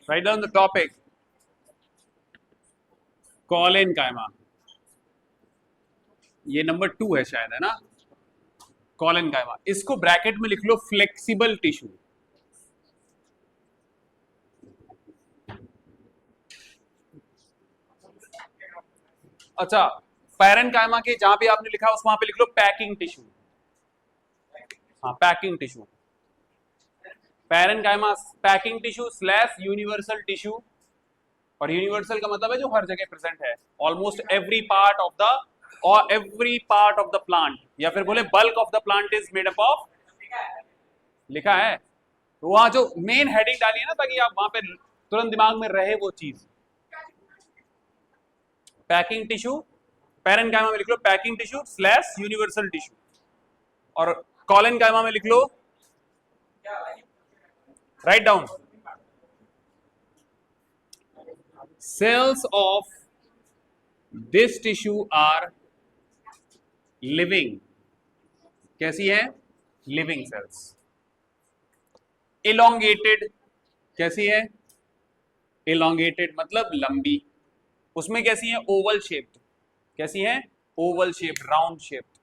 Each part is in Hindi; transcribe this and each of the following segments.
Write down the topic collenchyma. ये नंबर 2 है शायद, है ना? कॉलेनकाइमा, इसको ब्रैकेट में लिख लो फ्लेक्सिबल टिश्यू। अच्छा, पैरेनकाइमा के जहां भी आपने लिखा उस वहां पे लिख लो पैकिंग टिश्यू। हाँ, packing tissue. Parenchyma packing tissue slash universal tissue. और यूनिवर्सल का मतलब है जो हर जगह प्रेजेंट है, almost every part of the और every part of the plant, या फिर बोले bulk of the plant is made up of. लिखा है तो वहां जो मेन हेडिंग डाली है ना, ताकि आप वहां पे तुरंत दिमाग में रहे वो चीज। पैकिंग टिश्यू, पैरेनकाइमा में लिख लो packing tissue slash universal tissue. और कॉलेनकाइमा में लिख लो, right down, cells of this tissue are living। कैसी है? Living cells. elongated, कैसी है? elongated मतलब लंबी। उसमें कैसी है? Oval shaped. कैसी है? Oval shaped, round shaped.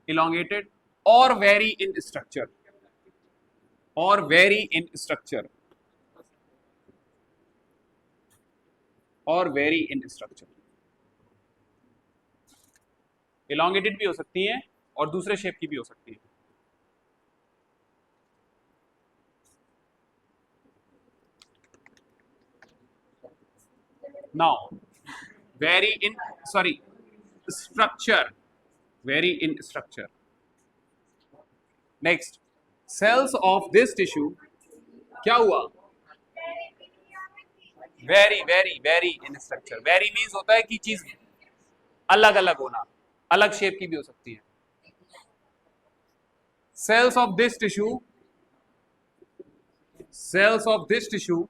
elongated और वेरी इन स्ट्रक्चर, और वेरी इन स्ट्रक्चर, और वेरी इन स्ट्रक्चर। elongated भी हो सकती है और दूसरे शेप की भी हो सकती है। Now vary in, sorry, structure, vary in structure. Next, cells of this tissue क्या हुआ? Vary vary vary in structure. Vary means होता है कि चीज अलग अलग होना, अलग शेप की भी हो सकती है। Cells of this tissue, cells of this tissue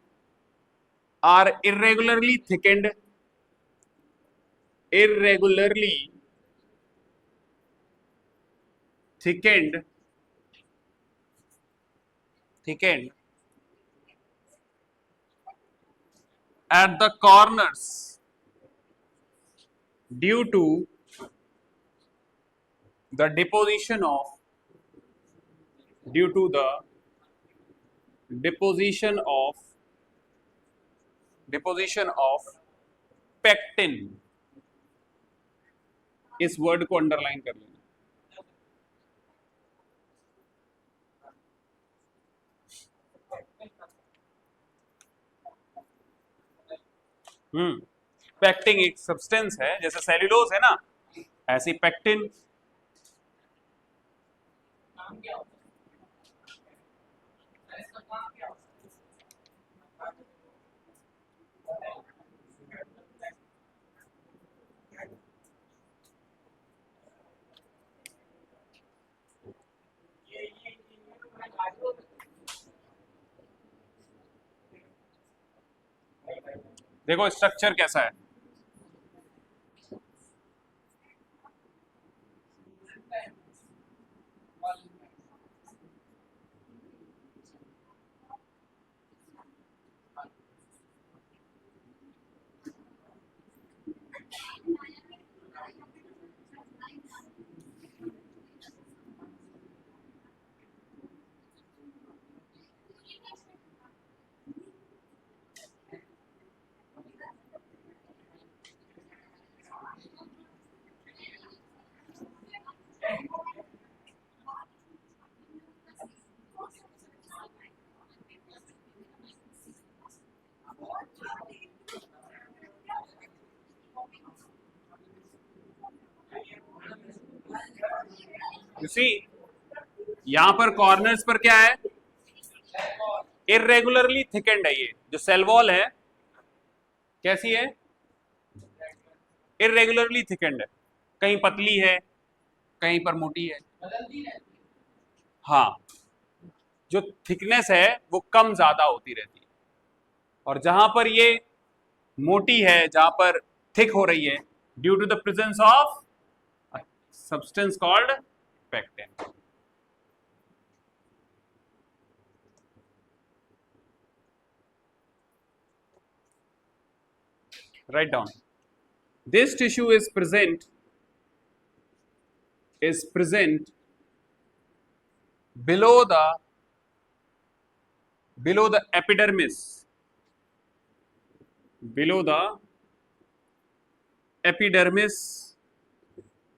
are irregularly thickened, irregularly thickened, thickened at the corners due to the deposition of, due to the deposition of pectin। इस वर्ड को अंडरलाइन कर लेना। पेक्टिन एक सब्सटेंस है, जैसे सेल्यूलोज है ना, ऐसी पेक्टिन। देखो स्ट्रक्चर कैसा है। यू सी, यहां पर कॉर्नर्स पर क्या है? इरेगुलरली थिकेंड है। ये जो सेल वॉल है कैसी है? इरेगुलरली थिकेंड है, कहीं पतली है, कहीं पर मोटी है। हाँ, जो थिकनेस है वो कम ज्यादा होती रहती है, और जहां पर ये मोटी है, जहां पर थिक हो रही है, due to the presence of substance called pectin. write down. This tissue is present below the epidermis, below the epidermis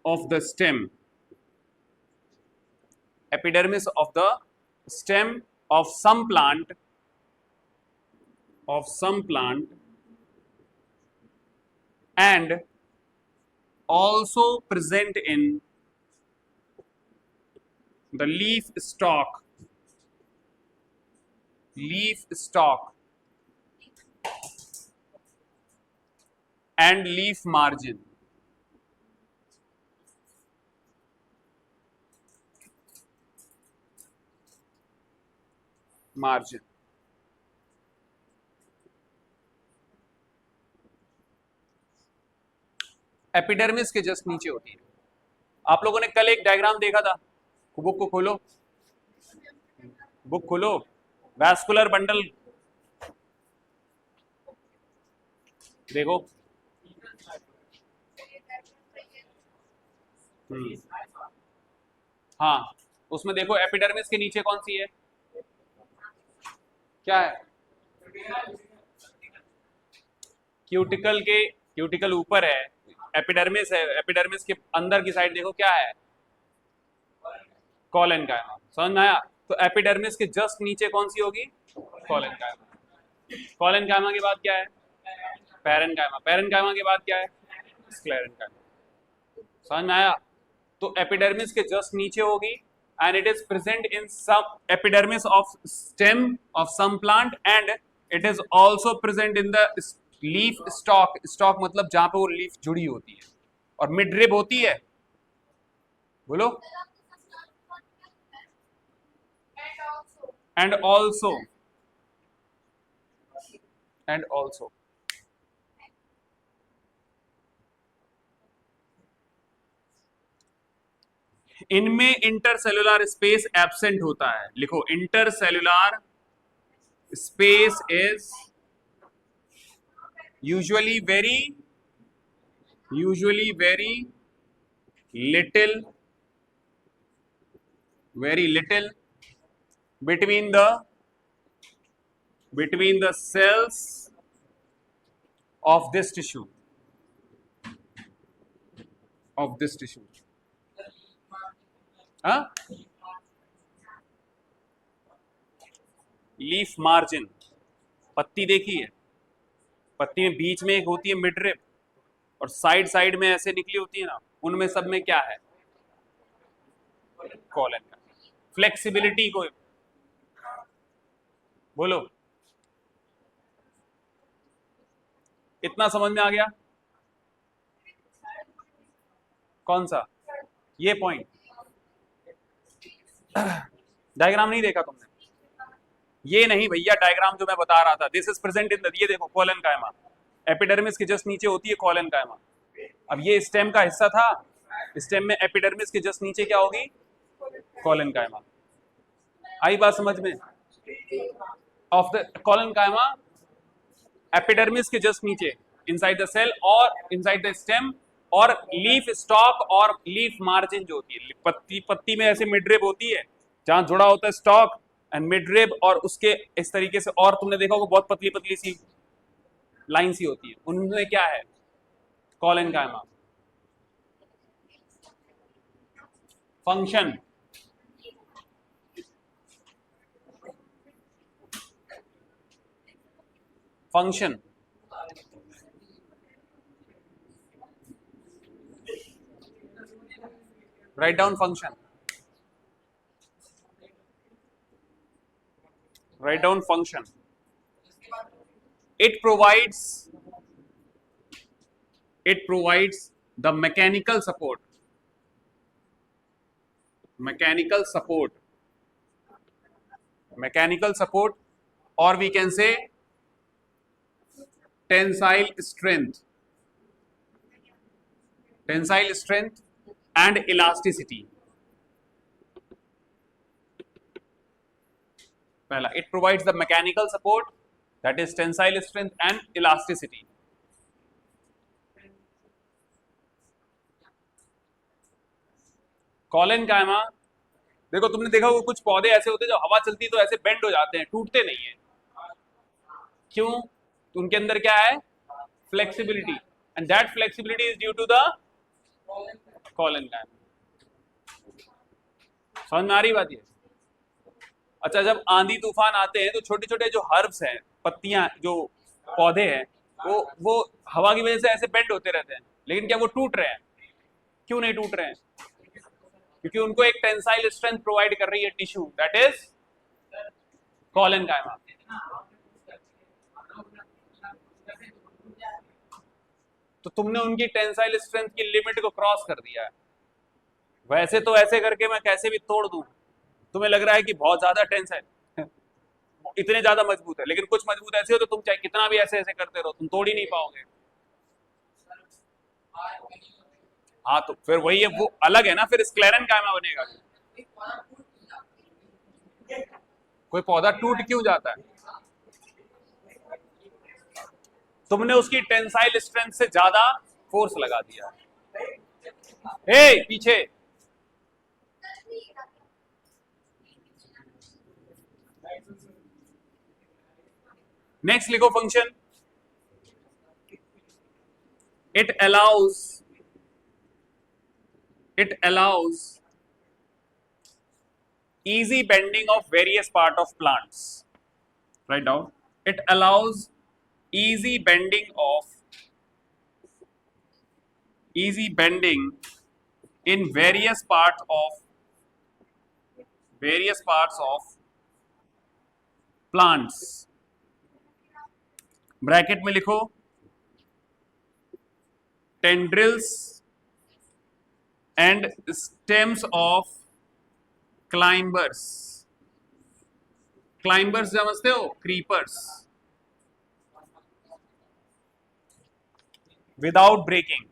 of the stem, epidermis of the stem of some plant, and also present in the leaf stalk and leaf margin. Epidermis के जस्ट नीचे होती है. आप लोगों ने कल एक डायग्राम देखा था, बुक को खोलो, बुक खोलो, वैस्कुलर बंडल देखो. हाँ, उसमें देखो एपिडर्मिस के नीचे कौन सी है, क्या है? क्यूटिकल ऊपर है, एपिडर्मिस है. एपिडर्मिस के अंदर की साइड देखो क्या है, कॉलन कायमा. समझ में आया? तो एपिडर्मिस के जस्ट नीचे कौन सी होगी, कॉलन कायमा. कॉलन कायमा के बाद क्या है, पैरन कायमा. पैरन कायमा के बाद क्या है, स्क्लेरन कायमा. समझ में आया? तो एपिडर्मिस के जस्ट नीचे होगी and it is present in some epidermis of stem of some plant and it is also present in the leaf stalk मतलब जहां पे वो लीफ जुड़ी होती है. और मिडरिब होती है, बोलो. and also इनमें इंटरसेलुलर स्पेस एब्सेंट होता है. लिखो, intercellular space is usually very little between the cells of this tissue. Leaf margin, पत्ती देखी है, पत्ती में बीच में एक होती है मिडरिब और साइड में ऐसे निकली होती है ना, उनमें सब में क्या है, कॉलन का. फ्लेक्सिबिलिटी को बोलो. इतना समझ में आ गया? कौन सा, ये पॉइंट? डायग्राम नहीं देखा तुमने? ये नहीं भैया, डायग्राम जो मैं बता रहा था, this is present in the, ये देखो कॉलन कायमा, एपिडर्मिस के जस्ट नीचे होती है कॉलन कायमा. अब ये स्टेम का हिस्सा था, स्टेम में एपिडर्मिस के जस्ट नीचे क्या होगी, कॉलन कायमा. आई बात समझ में? ऑफ द कॉलन कायमा, एपिडर्मिस के जस्ट नीचे इनसाइड द सेल और इनसाइड द स्टेम, और लीफ स्टॉक और लीफ मार्जिन जो होती है, पत्ती में ऐसे मिडरिब होती है जहां जुड़ा होता है स्टॉक एंड मिडरिब, और उसके इस तरीके से, और तुमने देखा होगा बहुत पतली सी लाइन सी होती है, उनमें क्या है, कॉलन कायमा. Function, write down function. It provides the mechanical support, or we can say tensile strength and elasticity. पहला, it provides the mechanical support, that is tensile strength and elasticity. Collenchyma, देखो तुमने देखा होगा कुछ पौधे ऐसे होते हैं जो हवा चलती है तो ऐसे बेंड हो जाते हैं, टूटते नहीं है। क्यों? तो उनके अंदर क्या है? Flexibility, and that flexibility is due to the collenchyma. समझ में आ रही बात ये? अच्छा, जब आंधी तूफान आते हैं तो छोटे छोटे जो हर्ब्स हैं, पत्तियां, जो पौधे हैं, वो हवा की वजह से ऐसे बेंड होते रहते हैं, लेकिन क्या वो टूट रहे हैं? क्यों नहीं टूट रहे हैं? क्योंकि उनको एक टेंसाइल स्ट्रेंथ प्रोवाइड कर रही है टिश्यू, दैट इज कॉलेनकाइमा। तो तुमने उनकी टेंसाइल स्ट्रेंथ की लिमिट को क्रॉस कर दिया है। वैसे तो ऐसे करके मैं कैसे भी तोड़ दूं, तुम्हें लग रहा है कि बहुत ज्यादा टेंसाइल, इतने ज्यादा मजबूत है, लेकिन कुछ मजबूत ऐसे हो तो तुम चाहे कितना भी ऐसे ऐसे करते रहो, तुम तोड़ ही नहीं पाओगे। हाँ, तो फिर वही है, वो अलग है ना, फिर स्क्लेरेनकाइमा बनेगा। कोई पौधा टूट क्यों जाता है? तुमने उसकी टेंसाइल स्ट्रेंथ से ज्यादा फोर्स लगा दिया। हे पीछे, नेक्स्ट लिखो function. it allows easy bending of various part of plants. Write down. It allows easy bending in various parts of plants. Bracket में लिखो tendrils and stems of climbers. Climbers समझते हो? Creepers, without breaking.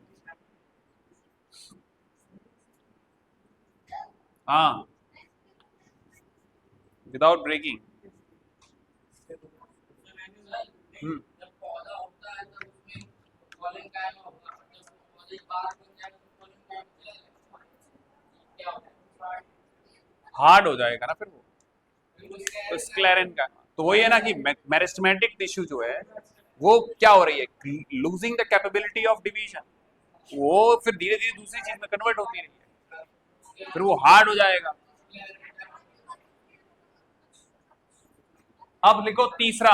हाँ, विदाउट ब्रेकिंग। हार्ड हो जाएगा ना फिर वो, तो स्क्लेरन का तो वही है ना कि मेरिस्टेमेटिक टिश्यू जो है वो क्या हो रही है, losing the capability of division, वो फिर धीरे धीरे दूसरी चीज में कन्वर्ट होती रही है, फिर वो हार्ड हो जाएगा। अब लिखो तीसरा,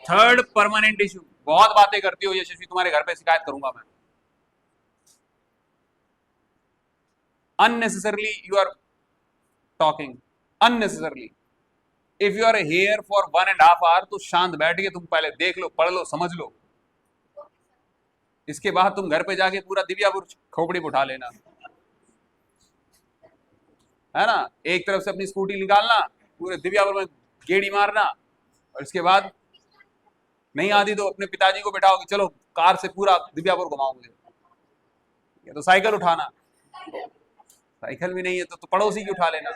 थर्ड परमानेंट टिश्यू। बहुत बातें करती हो यशस्वी, तुम्हारे घर पे शिकायत करूंगा मैं। unnecessarily you are talking unnecessarily. if you are here for 1.5 hour तो शांत बैठ के तुम पहले देख लो, पढ़ लो, समझ लो, इसके बाद तुम घर पे जाके पूरा दिव्यापुर खोपड़ी में उठा लेना, है ना। एक तरफ से अपनी स्कूटी निकालना, पूरे दिव्यापुर में गेड़ी मारना, और इसके बाद नहीं आती तो अपने पिताजी को बैठाओगे, चलो कार से पूरा दिव्यापुर घुमाओगे, या तो साइकिल उठाना, साइकिल भी नहीं है तो पड़ोसी की उठा लेना।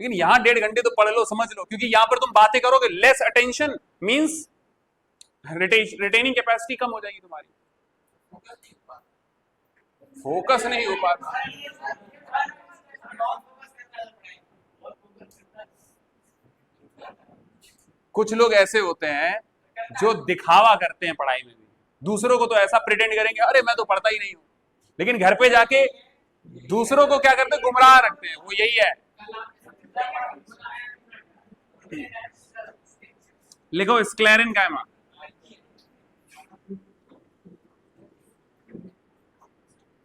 लेकिन यहां 1.5 घंटे तो पढ़ लो, समझ लो, क्योंकि यहां पर तुम बातें करोगे, less attention means retaining capacity कम हो जाएगी तुम्हारी, फोकस नहीं हो पाता। कुछ लोग ऐसे होते हैं जो दिखावा करते हैं पढ़ाई में भी, दूसरों को तो ऐसा प्रिटेंड करेंगे, अरे मैं तो पढ़ता ही नहीं हूं, लेकिन घर पे जाके दूसरों को क्या करते हैं, गुमराह रखते हैं। वो यही है, लिखो स्क्लेरेनकाइमा।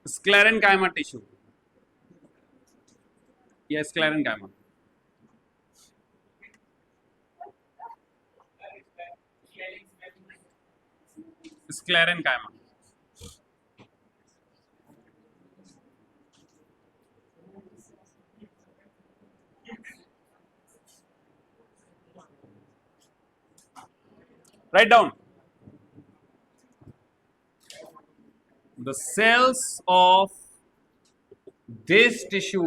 स्क्लेरेनकाइमा टिश्यू या sclerenchyma. Sclerenchyma write down. The cells of this tissue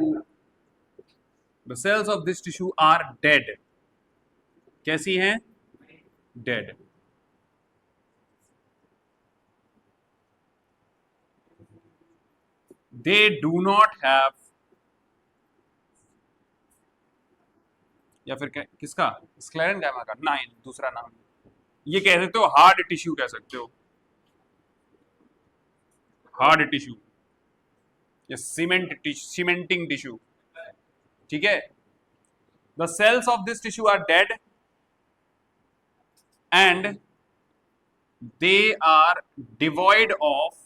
are dead. कैसी हैं? Dead. They do not have, या फिर किसका, स्क्लेरेनकाइमा का, नहीं दूसरा नाम, ये कह सकते हो हार्ड टिश्यू कह सकते हो, हार्ड टिश्यू या सीमेंटिंग टिश्यू, ठीक है। The cells of this tissue are dead and they are devoid of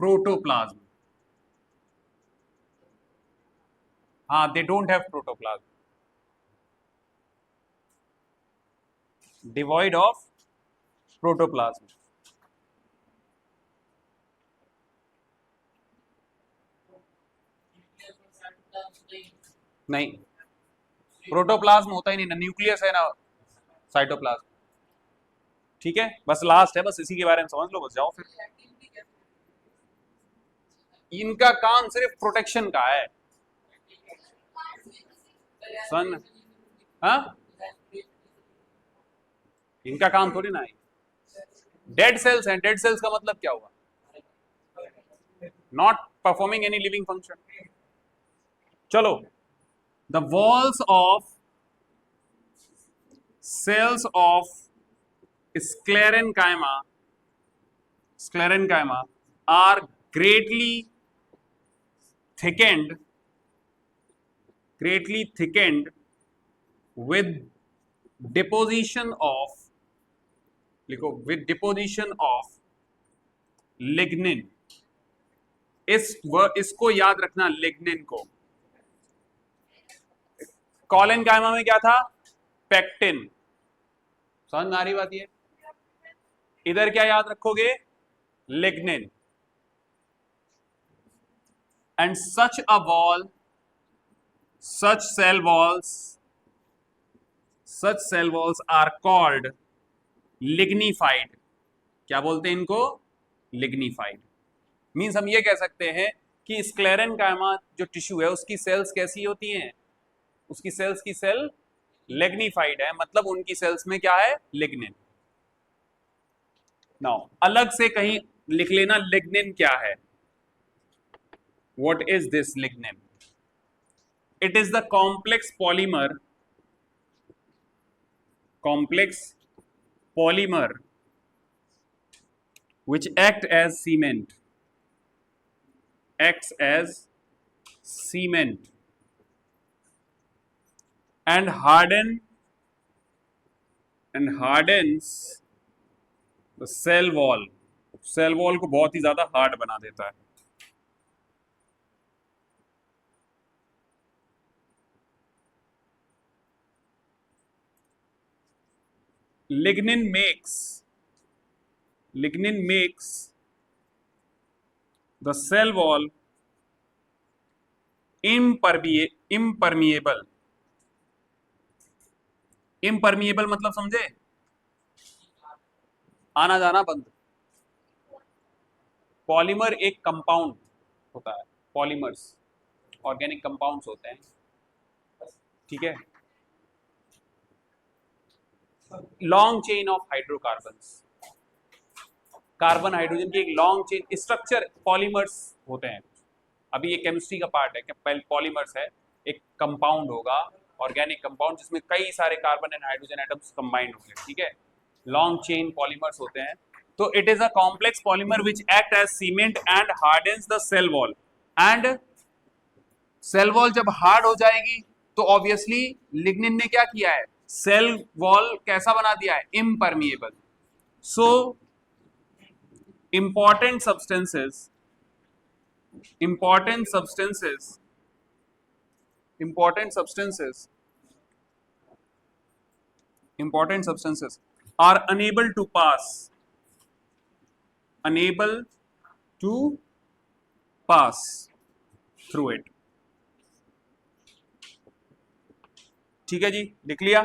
protoplasm, हाँ they don't have protoplasm, devoid of protoplasm. नहीं, प्रोटोप्लाज्म होता ही नहीं ना, न्यूक्लियस है ना साइटोप्लाज्म, ठीक है। बस लास्ट है, बस इसी के बारे में समझ लो, बस जाओ फिर। इनका काम सिर्फ प्रोटेक्शन का है सन, हाँ इनका काम थोड़ी ना है। डेड सेल्स हैं, डेड सेल्स का मतलब क्या हुआ, not performing any living function. चलो, the walls of cells of sclerenchyma are greatly thickened with deposition of, लिखो, with deposition of lignin। इसको याद रखना, लिग्निन को। कॉलेनकाइमा में क्या था, पेक्टिन, समझ में आ रही बात ये। इधर क्या याद रखोगे, lignin. And such a wall, such cell walls are called lignified। क्या बोलते हैं इनको, lignified। मीन्स हम ये कह सकते हैं कि स्क्लेरेनकाइमा जो टिश्यू है उसकी सेल्स कैसी होती हैं, उसकी सेल्स की सेल लिग्निफाइड है, मतलब उनकी सेल्स में क्या है, लिग्निन। नाउ अलग से कहीं लिख लेना लिग्निन क्या है, what is this lignin. It is the complex polymer which acts as cement and hardens the cell wall को बहुत ही ज्यादा हार्ड बना देता है। Lignin makes the cell wall impermeable। impermeable मतलब समझे, आना जाना बंद। पॉलीमर एक कंपाउंड होता है, पॉलीमर्स ऑर्गेनिक कंपाउंड्स होते हैं, ठीक है। Long chain of hydrocarbons, carbon hydrogen की एक लॉन्ग चेन स्ट्रक्चर, पॉलीमर्स होते हैं। अभी ये केमिस्ट्री का पार्ट है कि पॉलीमर्स है, एक कंपाउंड होगा, ऑर्गेनिक कंपाउंड जिसमें कई सारे carbon and hydrogen atoms combined होंगे, ठीक है। लॉन्ग चेन पॉलीमर्स होते हैं। तो it is a complex polymer which act as cement and hardens the cell wall. And cell wall जब हार्ड हो जाएगी तो ऑब्वियसली लिग्निन ने क्या किया है, सेल वॉल कैसा बना दिया है, impermeable. So important substances are unable to pass through it। ठीक है जी, लिख लिया।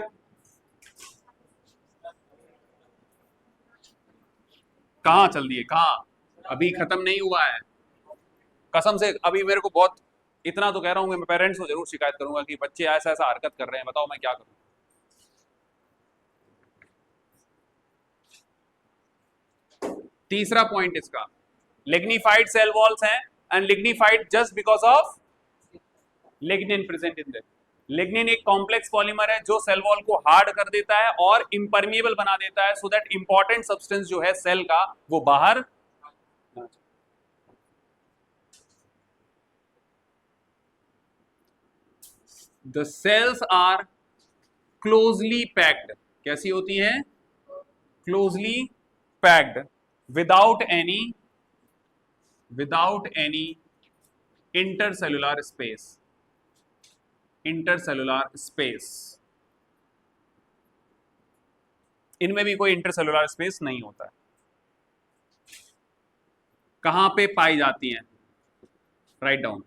कहां चल दिए, कहां, अभी खत्म नहीं हुआ है कसम से। अभी मेरे को बहुत, इतना तो कह रहा हूं मैं पेरेंट्स को जरूर शिकायत करूंगा कि बच्चे ऐसा ऐसा हरकत कर रहे हैं, बताओ मैं क्या करूं। तीसरा पॉइंट इसका, लिग्निफाइड सेल वॉल्स हैं and lignified just because of lignin present in them. Lignin एक कॉम्प्लेक्स पॉलीमर है जो सेल वॉल को हार्ड कर देता है और इम्परमिएबल बना देता है, सो दैट इंपॉर्टेंट सब्सटेंस जो है सेल का वो बाहर। The cells are closely packed, कैसी होती हैं? Closely packed without any intercellular space. इनमें भी कोई इंटरसेलुलर स्पेस नहीं होता है। कहां पे पाई जाती हैं? Write down.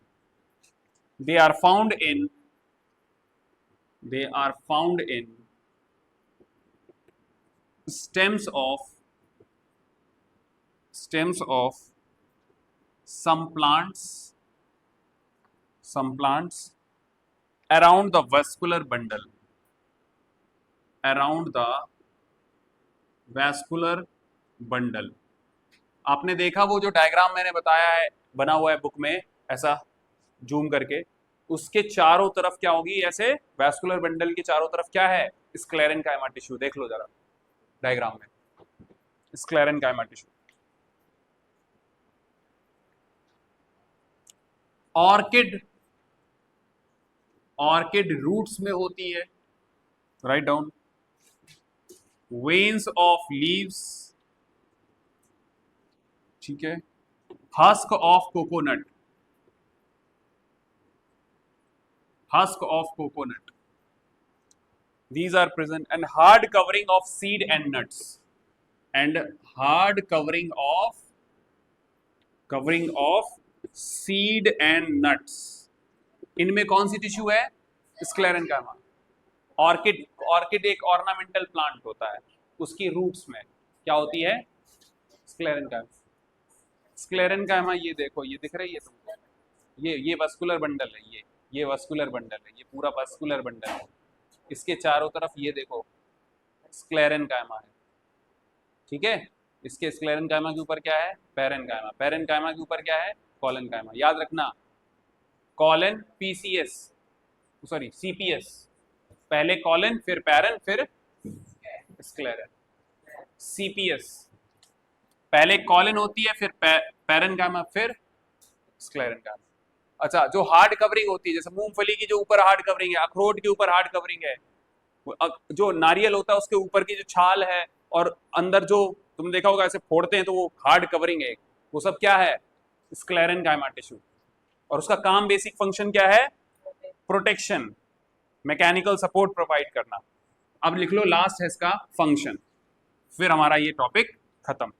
They are found in stems of some plants around the vascular bundle। आपने देखा वो जो डायग्राम मैंने बताया है, बना हुआ है बुक में ऐसा जूम करके, उसके चारों तरफ क्या होगी? ऐसे वैस्कुलर बंडल के चारों तरफ क्या है? Sclerenchyma tissue. देख लो जरा डायग्राम में, स्क्लेरेन्काइमा टिश्यू। ऑर्किड रूट्स में होती है। Write down. Veins of leaves, ठीक है। Husk of coconut, these are present, and hard covering of seed and nuts, seed and nuts। इनमें कौन सी टिश्यू है? स्क्लेरेन्काइमा। ऑर्किड एक ऑर्नामेंटल प्लांट होता है, उसकी रूट्स में क्या होती है? स्क्लेरेन्काइमा। ये देखो, ये दिख रही है तुमको? ये वस्कुलर बंडल है, ये वस्कुलर बंडल है, ये पूरा वस्कुलर बंडल है। इसके चारों तरफ ये देखो स्क्लेरेन्काइमा है, ठीक है। इसके स्क्लेरेन्काइमा के ऊपर क्या है? पैरेन्काइमा। पैरेन्काइमा के ऊपर क्या है? कॉलेन्काइमा। याद रखना, कॉलन पीसीएस, सॉरी सीपीएस, पहले कॉलन फिर पैरन फिर स्क्लेरन। सीपीएस पहले कॉलन होती है, फिर पैरेन्काइमा फिर स्क्लेरेन्काइमा। अच्छा, जो हार्ड कवरिंग होती है, जैसे मूंगफली की जो ऊपर हार्ड कवरिंग है, अखरोट के ऊपर हार्ड कवरिंग है, जो नारियल होता है उसके ऊपर की जो छाल है और अंदर जो तुम देखा होगा ऐसे फोड़ते हैं तो वो हार्ड कवरिंग है, वो सब क्या है? Sclerenchyma tissue. और उसका काम, बेसिक फंक्शन क्या है? प्रोटेक्शन, मैकेनिकल सपोर्ट प्रोवाइड करना। अब लिख लो लास्ट है इसका फंक्शन, फिर हमारा ये टॉपिक खत्म।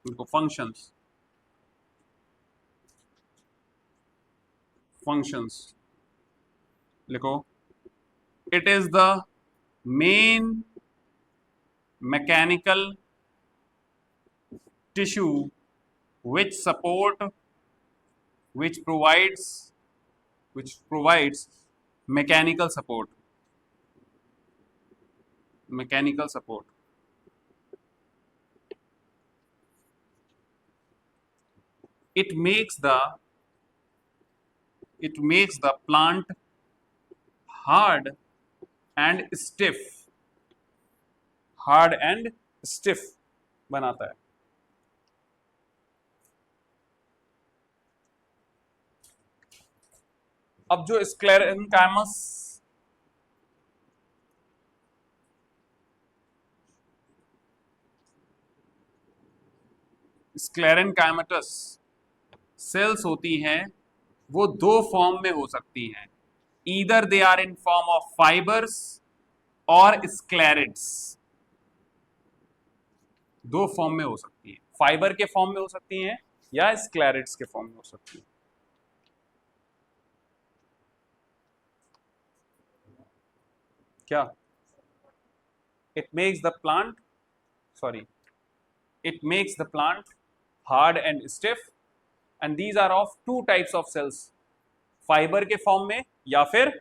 इनको फंक्शंस लिखो। It is the main mechanical tissue which provides mechanical support। It makes the plant hard and stiff बनाता है। अब जो स्क्लेरेन्काइमेटस सेल्स होती हैं, वो दो फॉर्म में हो सकती हैं। Either they are in form of fibres और स्क्लेरिड्स। दो फॉर्म में हो सकती है, फाइबर के फॉर्म में हो सकती हैं या स्क्लेरिड्स के फॉर्म में हो सकती है। क्या? it makes the plant hard and stiff, and these are of two types of cells, fibre के फॉर्म में या फिर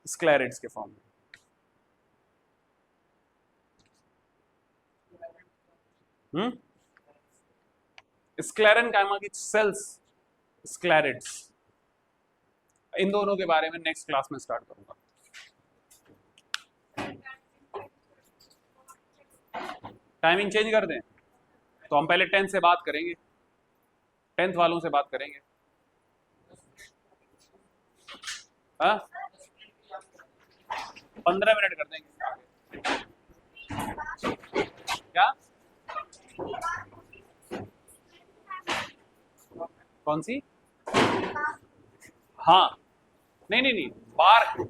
स्क्लेरिड्स के फॉर्म में। स्क्लेरेनकाइमा की सेल्स, स्क्लेरिड्स, इन दोनों के बारे में नेक्स्ट क्लास में स्टार्ट करूंगा। टाइमिंग चेंज कर दें तो हम पहले 10th से बात करेंगे, 10th वालों से बात करेंगे। हाँ 15 मिनट कर देंगे क्या? कौन सी? हाँ नहीं नहीं नहीं, बार्क,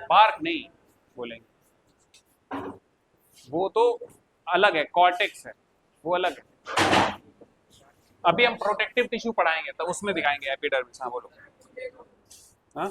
बार्क नहीं बोलेंगे, वो तो अलग है, कॉर्टेक्स है, वो अलग है। अभी हम प्रोटेक्टिव टिश्यू पढ़ाएंगे तो उसमें दिखाएंगे एपिडर्मिस। हाँ बोलो। हाँ